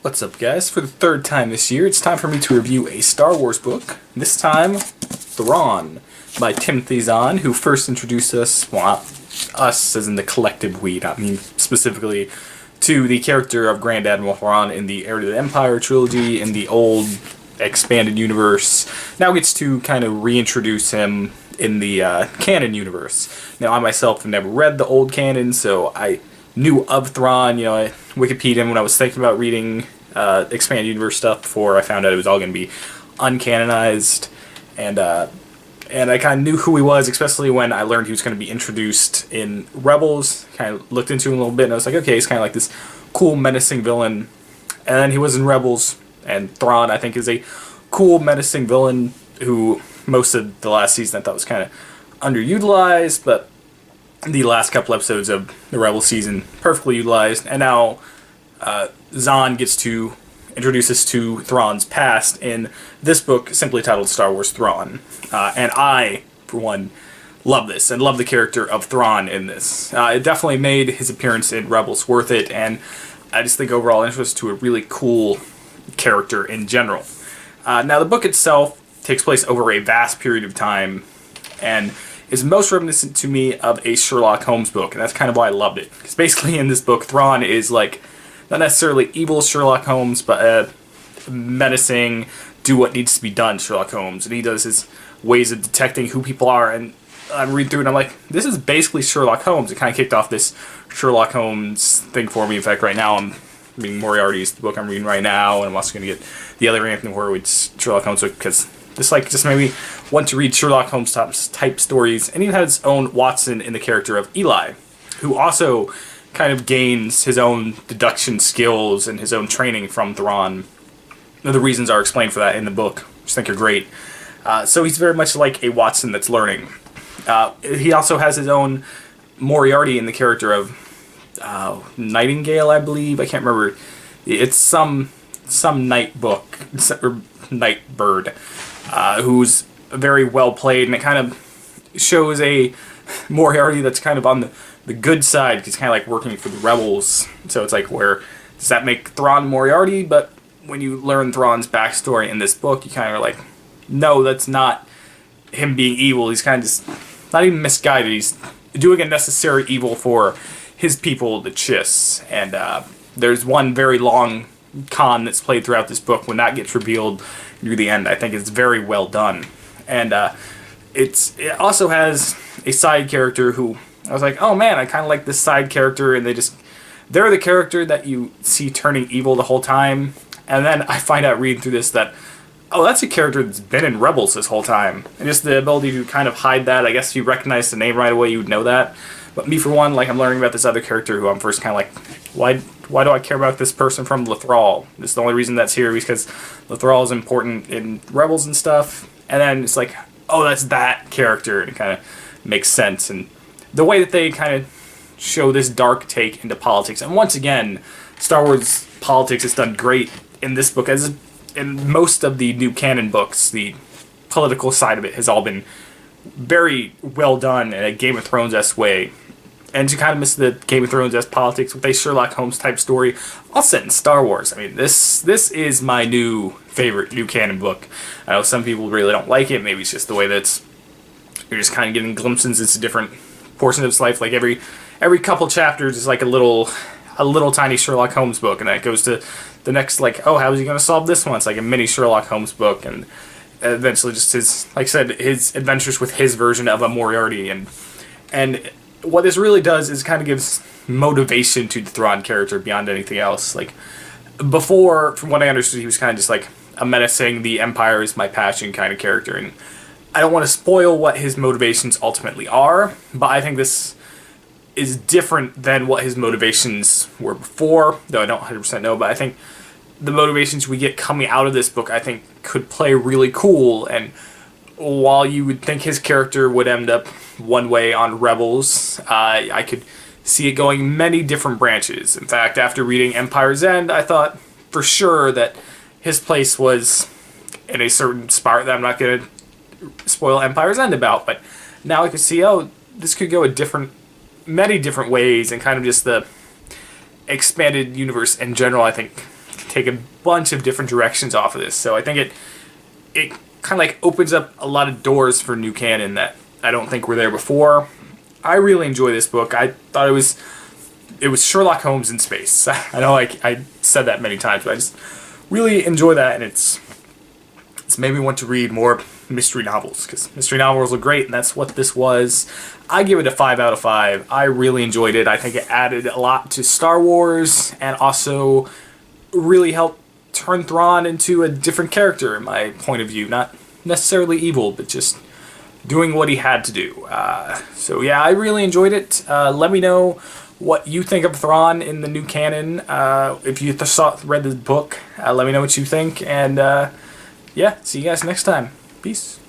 What's up, guys? For the third time this year, it's time for me to review a Star Wars book. This time, Thrawn by Timothy Zahn, who first introduced us, well, not us as in the collective we, not me specifically, to the character of Grand Admiral Thrawn in the Heir to the Empire trilogy, in the old expanded universe. Now gets to kind of reintroduce him in the canon universe. Now, I myself have never read the old canon, so I knew of Thrawn. I Wikipedia'd him when I was thinking about reading expanded universe stuff before I found out it was all going to be uncanonized, and I kind of knew who he was, especially when I learned he was going to be introduced in Rebels. Kind of looked into him a little bit, and I was like, okay, he's kind of like this cool, menacing villain. And then he was in Rebels, and Thrawn, I think, is a cool, menacing villain who most of the last season I thought was kind of underutilized, but the last couple episodes of the Rebel season perfectly utilized. And now Zahn gets to introduce us to Thrawn's past in this book, simply titled Star Wars Thrawn. And I, for one, love this, and love the character of Thrawn in this. It definitely made his appearance in Rebels worth it, and I just think overall interest to a really cool character in general. Now, the book itself takes place over a vast period of time, and is most reminiscent to me of a Sherlock Holmes book, and that's kind of why I loved it. Because basically in this book, Thrawn is like, not necessarily evil Sherlock Holmes, but menacing, do what needs to be done Sherlock Holmes, and he does his ways of detecting who people are, and I'm reading through it and I'm like, this is basically Sherlock Holmes. It kind of kicked off this Sherlock Holmes thing for me. In fact, right now I'm reading Moriarty's the book I'm reading right now, and I'm also going to get the other Anthony Horowitz Sherlock Holmes book, because this just made me want to read Sherlock Holmes type stories. And he has his own Watson in the character of Eli, who also kind of gains his own deduction skills and his own training from Thrawn. The reasons are explained for that in the book, which I think are great. So he's very much like a Watson that's learning. He also has his own Moriarty in the character of Nightingale, I believe. I can't remember. It's some night book, or night bird, who's very well played, and it kind of shows a Moriarty that's kind of on the good side. He's kind of like working for the rebels. So it's like, where does that make Thrawn Moriarty? But when you learn Thrawn's backstory in this book, you kind of are like, no, that's not him being evil. He's kind of just not even misguided. He's doing a necessary evil for his people, the Chiss. And there's one very long con that's played throughout this book. When that gets revealed near the end, I think it's very well done. And it also has a side character who I was like, oh man, I kind of like this side character, and they're the character that you see turning evil the whole time. And then I find out reading through this that, oh, that's a character that's been in Rebels this whole time. And just the ability to kind of hide that. I guess if you recognize the name right away, you would know that. But me, for one, I'm learning about this other character who I'm first kind of like, why do I care about this person from Lothal? This is the only reason that's here, because Lothal is important in Rebels and stuff. And then it's like, oh, that's that character. And it kind of makes sense. And the way that they kind of show this dark take into politics. And once again, Star Wars politics is done great in this book, as in most of the new canon books. The political side of it has all been very well done in a Game of Thrones-esque way. And to kind of miss the Game of Thrones-esque politics with a Sherlock Holmes type story, all set in Star Wars. I mean, this is my new favorite new canon book. I know some people really don't like it. Maybe it's just the way that you're just kind of getting glimpses into different portions of his life. Like every couple chapters is like a little tiny Sherlock Holmes book, and then it goes to the next, like, oh, how is he going to solve this one? It's like a mini Sherlock Holmes book, and eventually just his, like I said, his adventures with his version of a Moriarty. And what this really does is kind of gives motivation to the Thrawn character beyond anything else. Like, before, from what I understood, he was kind of just like a menacing, the Empire is my passion kind of character, and I don't want to spoil what his motivations ultimately are, but I think this is different than what his motivations were before, though I don't 100% know, but I think the motivations we get coming out of this book, I think, could play really cool. And while you would think his character would end up one way on Rebels, I could see it going many different branches. In fact, after reading Empire's End, I thought for sure that his place was in a certain spot that I'm not going to spoil Empire's End about, but now I could see, oh, this could go many different ways, and kind of just the expanded universe in general, I think, take a bunch of different directions off of this. So I think it kind of like opens up a lot of doors for new canon that I don't think were there before. I really enjoy this book. I thought it was Sherlock Holmes in space. I know I said that many times, but I just really enjoy that, and it's made me want to read more mystery novels, because mystery novels are great, and that's what this was. I give it a 5 out of 5. I really enjoyed it. I think it added a lot to Star Wars, and also really helped turn Thrawn into a different character in my point of view. Not necessarily evil, but just doing what he had to do. So yeah, I really enjoyed it. Let me know what you think of Thrawn in the new canon. If you read the book, let me know what you think. And yeah, see you guys next time. Peace.